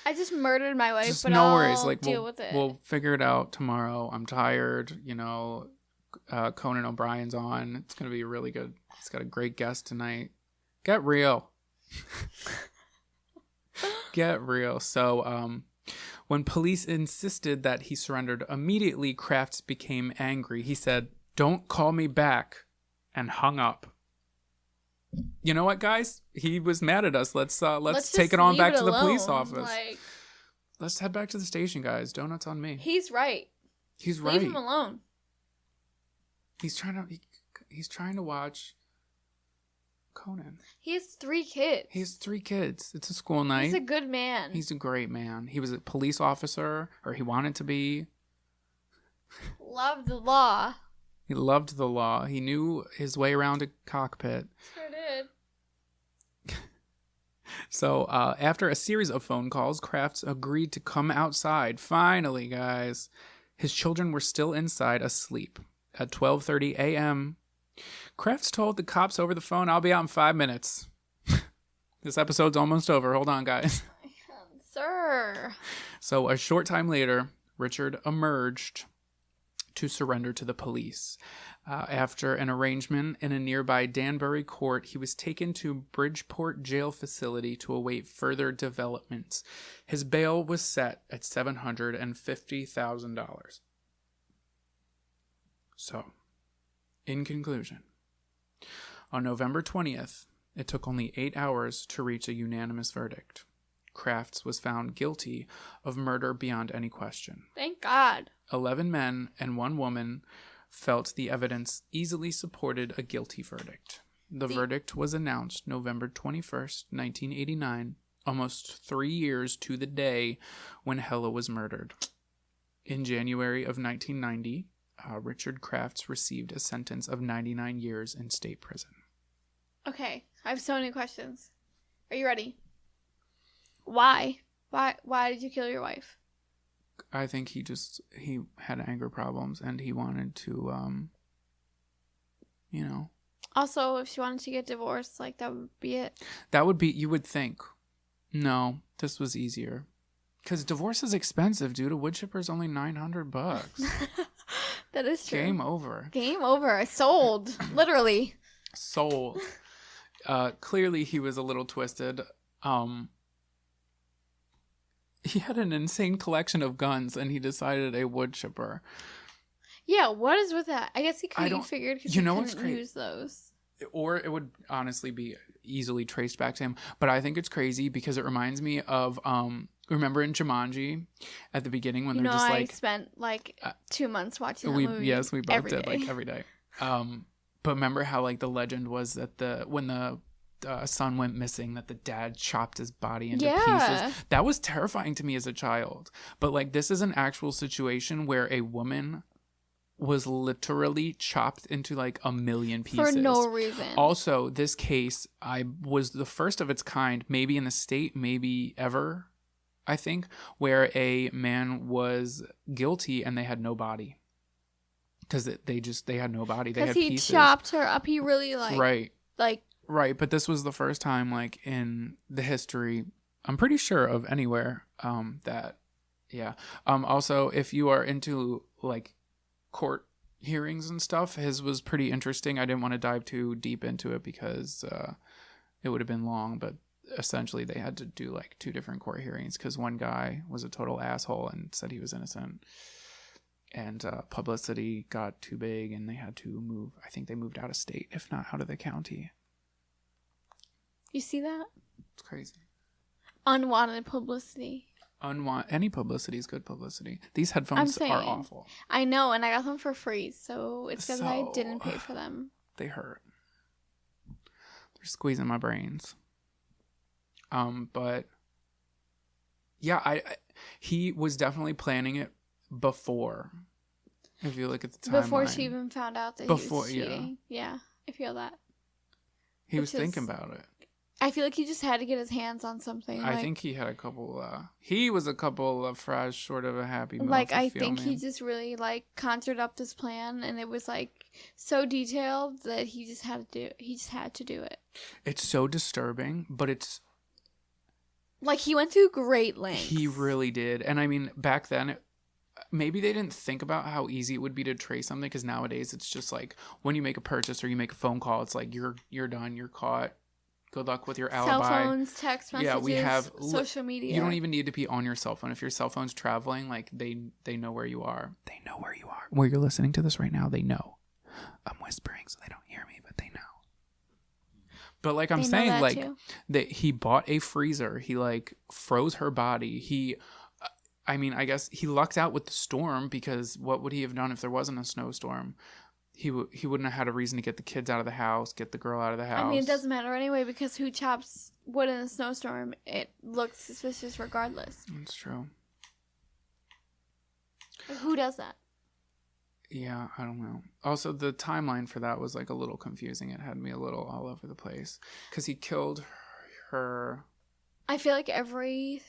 Speaker 2: I just murdered my wife,
Speaker 1: just
Speaker 2: but
Speaker 1: no
Speaker 2: I'll
Speaker 1: worries.
Speaker 2: deal with it.
Speaker 1: We'll figure it out tomorrow. I'm tired. Conan O'Brien's on. It's gonna be really good. He's got a great guest tonight. Get real. Get real. So, when police insisted that he surrendered immediately, Crafts became angry. He said, "Don't call me back," and hung up. You know what, guys? He was mad at us. Let's take it on back to the police office. Let's head back to the station, guys. Donuts on me.
Speaker 2: He's right.
Speaker 1: He's right.
Speaker 2: Leave him alone.
Speaker 1: He's trying to watch Conan.
Speaker 2: He has 3 kids.
Speaker 1: He has 3 kids. It's a school night.
Speaker 2: He's a good man.
Speaker 1: He's a great man. He was a police officer, or he wanted to be.
Speaker 2: Loved the law.
Speaker 1: He loved the law. He knew his way around a cockpit.
Speaker 2: Sure did.
Speaker 1: So, after a series of phone calls, Crafts agreed to come outside. Finally, guys. His children were still inside, asleep. At 12:30 a.m., Crafts told the cops over the phone, "I'll be out in 5 minutes." This episode's almost over. Hold on, guys.
Speaker 2: Sir.
Speaker 1: So, a short time later, Richard emerged to surrender to the police. After an arrangement in a nearby Danbury court, he was taken to Bridgeport Jail Facility to await further developments. His bail was set at $750,000. So, in conclusion, on November 20th, it took only 8 hours to reach a unanimous verdict. Crafts was found guilty of murder beyond any question.
Speaker 2: Thank God.
Speaker 1: 11 men and 1 woman felt the evidence easily supported a guilty verdict. The verdict was announced November 21st, 1989, almost 3 years to the day when Helle was murdered. In January of 1990, Richard Crafts received a sentence of 99 years in state prison.
Speaker 2: Okay, I have so many questions. Are you ready? Why? Why did you kill your wife?
Speaker 1: I think he had anger problems and he wanted to,
Speaker 2: Also, if she wanted to get divorced, like, that would be it.
Speaker 1: That would be, you would think. No, this was easier. Because divorce is expensive, dude. A wood chipper is only $900.
Speaker 2: That is true.
Speaker 1: Game over.
Speaker 2: Game over. Sold. Literally.
Speaker 1: Sold. Clearly, he was a little twisted. He had an insane collection of guns, and he decided a wood chipper.
Speaker 2: Yeah, what is with that? I guess he figured because he couldn't use those.
Speaker 1: Or it would honestly be easily traced back to him. But I think it's crazy because it reminds me of... remember in Jumanji at the beginning when they're just like...
Speaker 2: I spent like 2 months watching that movie.
Speaker 1: Yes, we both did,
Speaker 2: day.
Speaker 1: like every day. But remember how like the legend was that when the son went missing, that the dad chopped his body into pieces. That was terrifying to me as a child. But like this is an actual situation where a woman was literally chopped into like a million pieces.
Speaker 2: For no reason.
Speaker 1: Also, this case, I was the first of its kind, maybe in the state, maybe ever, I think, where a man was guilty and they had no body. Because they had no body. They had pieces.
Speaker 2: Because he chopped her up. He really like...
Speaker 1: Right.
Speaker 2: Like...
Speaker 1: Right, but this was the first time, like, in the history, I'm pretty sure of anywhere, that, yeah. Also, if you are into, like, court hearings and stuff, his was pretty interesting. I didn't want to dive too deep into it because it would have been long, but essentially they had to do, like, 2 different court hearings because one guy was a total asshole and said he was innocent. And publicity got too big and they had to move. I think they moved out of state, if not out of the county.
Speaker 2: You see that?
Speaker 1: It's crazy.
Speaker 2: Unwanted publicity.
Speaker 1: Any publicity is good publicity. These headphones are awful.
Speaker 2: I know, and I got them for free, so it's because I didn't pay for them.
Speaker 1: They hurt. They're squeezing my brains. But yeah, he was definitely planning it before. If you look at the timeline.
Speaker 2: Before she even found out that he was cheating. Yeah, I feel that.
Speaker 1: He was thinking about it.
Speaker 2: I feel like he just had to get his hands on something.
Speaker 1: I think he had a couple, he was a couple of fries short of a happy meal.
Speaker 2: Like, I think he just really, like, conjured up this plan, and it was, like, so detailed that he just had to do it. It's
Speaker 1: so disturbing, but it's...
Speaker 2: Like, he went through great lengths.
Speaker 1: He really did. And, I mean, back then, maybe they didn't think about how easy it would be to trace something, because nowadays it's just, like, when you make a purchase or you make a phone call, it's like, you're done, you're caught. Good luck with your alibi.
Speaker 2: Cell phones, text messages, we have social media.
Speaker 1: You don't even need to be on your cell phone. If your cell phone's traveling, like they know where you are. They know where you are. Where you're listening to this right now, they know. I'm whispering so they don't hear me, but they know. But like I'm saying, like he bought a freezer. He like froze her body. I mean, I guess he lucked out with the storm because what would he have done if there wasn't a snowstorm? He wouldn't have had a reason to get the kids out of the house, get the girl out of the house.
Speaker 2: I mean, it doesn't matter anyway because who chops wood in a snowstorm? It looks suspicious regardless.
Speaker 1: That's true.
Speaker 2: Who does that?
Speaker 1: Yeah, I don't know. Also, the timeline for that was like a little confusing. It had me a little all over the place because he killed her.
Speaker 2: I feel like well,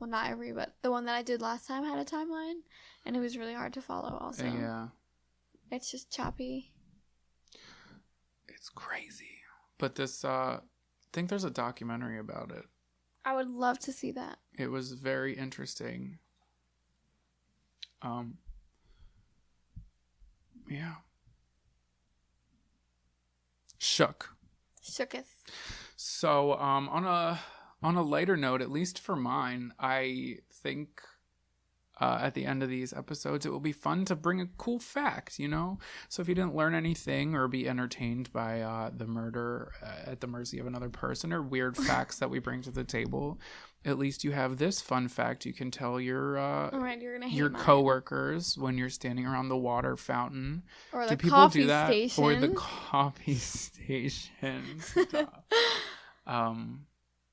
Speaker 2: not every, but the one that I did last time had a timeline, and it was really hard to follow. Also,
Speaker 1: yeah.
Speaker 2: It's just choppy.
Speaker 1: It's crazy. But this, I think there's a documentary about it.
Speaker 2: I would love to see that.
Speaker 1: It was very interesting. Yeah. Shooketh. So, on a lighter note, at least for mine, I think... at the end of these episodes, it will be fun to bring a cool fact, you know? So if you didn't learn anything or be entertained by the murder at the mercy of another person or weird facts that we bring to the table, at least you have this fun fact you can tell your coworkers when you're standing around the water fountain.
Speaker 2: Or the coffee station.
Speaker 1: Or the coffee station.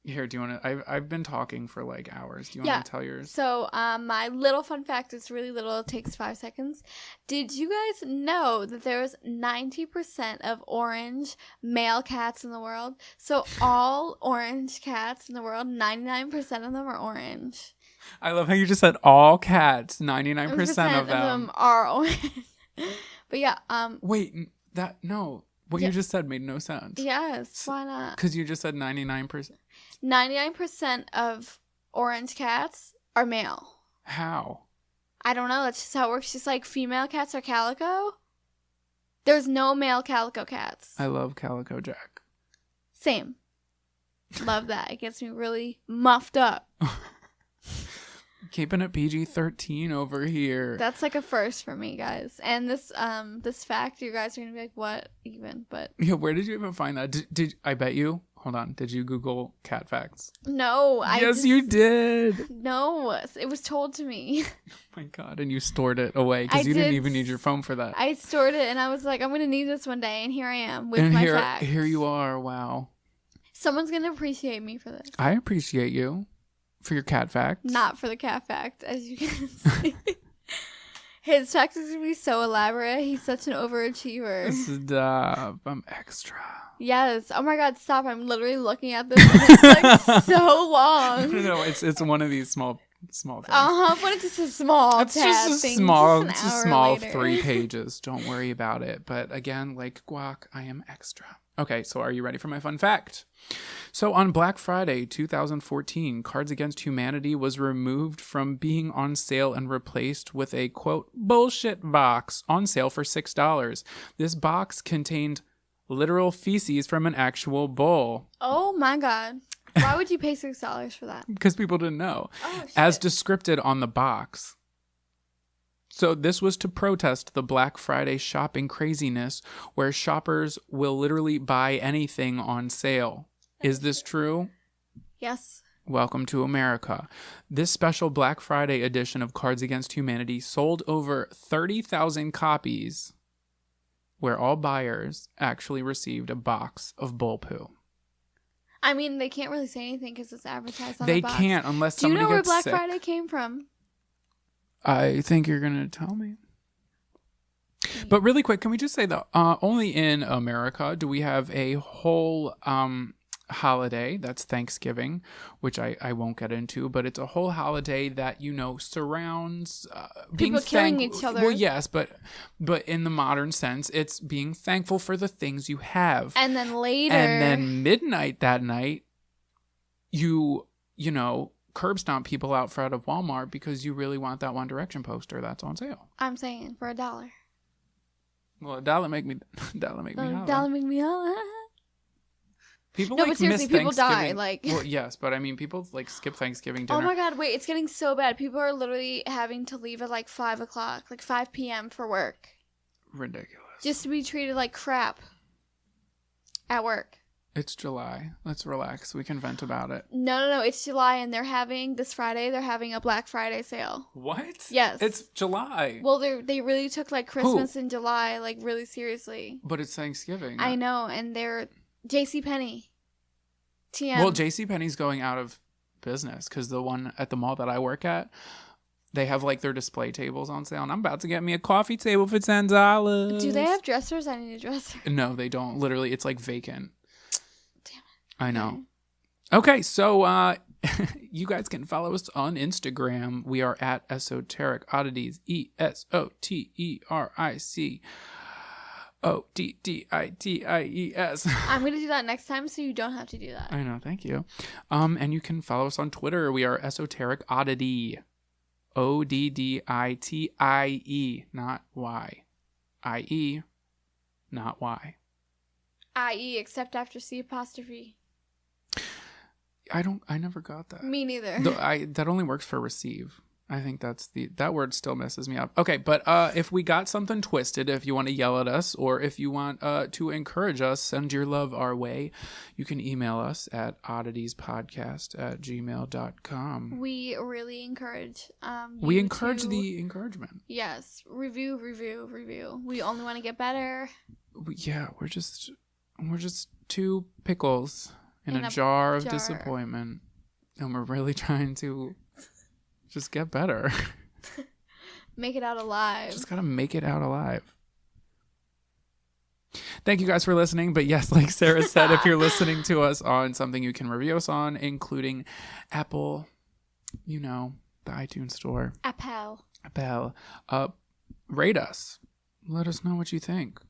Speaker 1: Here, do you want to... I've been talking for like hours. Do you want to tell yours?
Speaker 2: So, my little fun fact is really little. It takes 5 seconds. Did you guys know that there was 90% of orange male cats in the world? So, all orange cats in the world, 99% of them are orange.
Speaker 1: I love how you just said all cats. 99% of them
Speaker 2: are orange. But yeah,
Speaker 1: wait, What you just said made no sense.
Speaker 2: Yes, why not?
Speaker 1: Because you just said 99%.
Speaker 2: 99% of orange cats are male.
Speaker 1: How?
Speaker 2: I don't know. That's just how it works. Just like female cats are calico. There's no male calico cats.
Speaker 1: I love Calico Jack.
Speaker 2: Same. Love that. It gets me really muffed up.
Speaker 1: Keeping it PG-13 over here.
Speaker 2: That's like a first for me, guys. And this fact, you guys are gonna be like, what even? But
Speaker 1: yeah, where did you even find that? Did I bet you? Hold on. Did you Google cat facts?
Speaker 2: No,
Speaker 1: Yes, you did.
Speaker 2: No, it was told to me.
Speaker 1: Oh my God, and you stored it away because you didn't even need your phone for that.
Speaker 2: I stored it, and I was like, I'm gonna need this one day, and here I am with
Speaker 1: and
Speaker 2: my facts.
Speaker 1: Here you are. Wow.
Speaker 2: Someone's gonna appreciate me for this.
Speaker 1: I appreciate you for your cat facts.
Speaker 2: Not for the cat fact, as you can see. His facts are gonna be so elaborate. He's such an overachiever.
Speaker 1: Stop. I'm extra.
Speaker 2: Yes. Oh my God, stop. I'm literally looking at this and it's like so long.
Speaker 1: No, it's one of these small things.
Speaker 2: But it's just a small
Speaker 1: It's
Speaker 2: tab
Speaker 1: just a
Speaker 2: thing,
Speaker 1: small,
Speaker 2: just
Speaker 1: it's
Speaker 2: an
Speaker 1: a
Speaker 2: hour
Speaker 1: small
Speaker 2: later.
Speaker 1: 3 pages. Don't worry about it. But again, like guac, I am extra. Okay, so are you ready for my fun fact? So on Black Friday 2014, Cards Against Humanity was removed from being on sale and replaced with a, quote, bullshit box on sale for $6. This box contained literal feces from an actual bull.
Speaker 2: Oh my God. Why would you pay $6 for that?
Speaker 1: Because people didn't know.
Speaker 2: Oh, shit.
Speaker 1: As described on the box. So this was to protest the Black Friday shopping craziness where shoppers will literally buy anything on sale. Is this true?
Speaker 2: Yes.
Speaker 1: Welcome to America. This special Black Friday edition of Cards Against Humanity sold over 30,000 copies where all buyers actually received a box of bull poo.
Speaker 2: I mean, they can't really say anything because it's advertised on
Speaker 1: They
Speaker 2: the box.
Speaker 1: can't unless
Speaker 2: Do you
Speaker 1: somebody
Speaker 2: know where
Speaker 1: gets
Speaker 2: Black
Speaker 1: sick.
Speaker 2: Friday came from?
Speaker 1: I think you're going to tell me. But really quick, can we just say that only in America do we have a whole holiday, that's Thanksgiving, which I won't get into, but it's a whole holiday that, you know, surrounds
Speaker 2: People killing each other.
Speaker 1: Well, yes, but in the modern sense, it's being thankful for the things you have.
Speaker 2: And then later.
Speaker 1: And then midnight that night, you know, curb stomp people out front of Walmart because you really want that One Direction poster that's on sale.
Speaker 2: I'm saying for $1.
Speaker 1: Well, $1 make me holler.
Speaker 2: $1 make me holler.
Speaker 1: People
Speaker 2: No,
Speaker 1: like
Speaker 2: but seriously,
Speaker 1: miss
Speaker 2: people die.
Speaker 1: Thanksgiving.
Speaker 2: Like,
Speaker 1: Well, yes, but I mean, people like skip Thanksgiving dinner.
Speaker 2: oh my God, wait, it's getting so bad. People are literally having to leave at like 5 o'clock, like 5 p.m. for work.
Speaker 1: Ridiculous.
Speaker 2: Just to be treated like crap at work.
Speaker 1: It's July. Let's relax. We can vent about it.
Speaker 2: No, it's July and this Friday, they're having a Black Friday sale.
Speaker 1: What?
Speaker 2: Yes.
Speaker 1: It's July.
Speaker 2: Well, they really took like Christmas in July, like really seriously.
Speaker 1: But it's Thanksgiving.
Speaker 2: I know, and they're JCPenney. TM.
Speaker 1: Well, JCPenney's going out of business because the one at the mall that I work at, they have like their display tables on sale, and I'm about to get me a coffee table for $10.
Speaker 2: Do they have dressers? I need a dresser.
Speaker 1: No, they don't. Literally, it's like vacant.
Speaker 2: Damn it.
Speaker 1: I know. Okay, so you guys can follow us on Instagram. We are at Esoteric Oddities, ESOTERIC. ODDITIES.
Speaker 2: I'm going to do that next time so you don't have to do that.
Speaker 1: I know, thank you. And you can follow us on Twitter. We are Esoteric Oddity. ODDITIE, not Y. IE, not Y.
Speaker 2: IE, except after C apostrophe.
Speaker 1: I never got that.
Speaker 2: Me neither.
Speaker 1: That only works for receive. I think that word still messes me up. Okay, but if we got something twisted, if you want to yell at us or if you want to encourage us, send your love our way, you can email us at odditiespodcast@gmail.com.
Speaker 2: We really encourage
Speaker 1: We encourage the encouragement.
Speaker 2: Yes. Review. We only want to get better.
Speaker 1: We're just two pickles in a jar of disappointment. And we're really trying to just get better.
Speaker 2: Make it out alive.
Speaker 1: Just gotta make it out alive. Thank you guys for listening. But yes, like Sarah said, if you're listening to us on something you can review us on, including Apple, you know, the iTunes store.
Speaker 2: Apple.
Speaker 1: Rate us. Let us know what you think.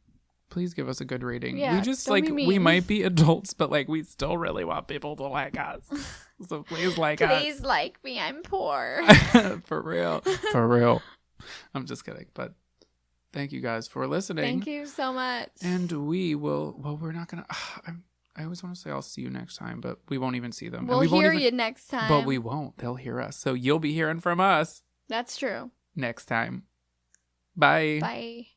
Speaker 1: please give us a good rating.
Speaker 2: Yeah,
Speaker 1: We just
Speaker 2: don't
Speaker 1: like
Speaker 2: be
Speaker 1: we
Speaker 2: mean.
Speaker 1: might be adults, but like we still really want people to like us. So please like us.
Speaker 2: Please like me. I'm poor.
Speaker 1: For real. For real. I'm just kidding. But thank you guys for listening.
Speaker 2: Thank you so much.
Speaker 1: And we will, well, we're not going to, I always want to say I'll see you next time, but we won't even see them.
Speaker 2: We'll
Speaker 1: and we
Speaker 2: hear
Speaker 1: won't
Speaker 2: you next time.
Speaker 1: But we won't. They'll hear us. So you'll be hearing from us
Speaker 2: That's true.
Speaker 1: next time. Bye.
Speaker 2: Bye.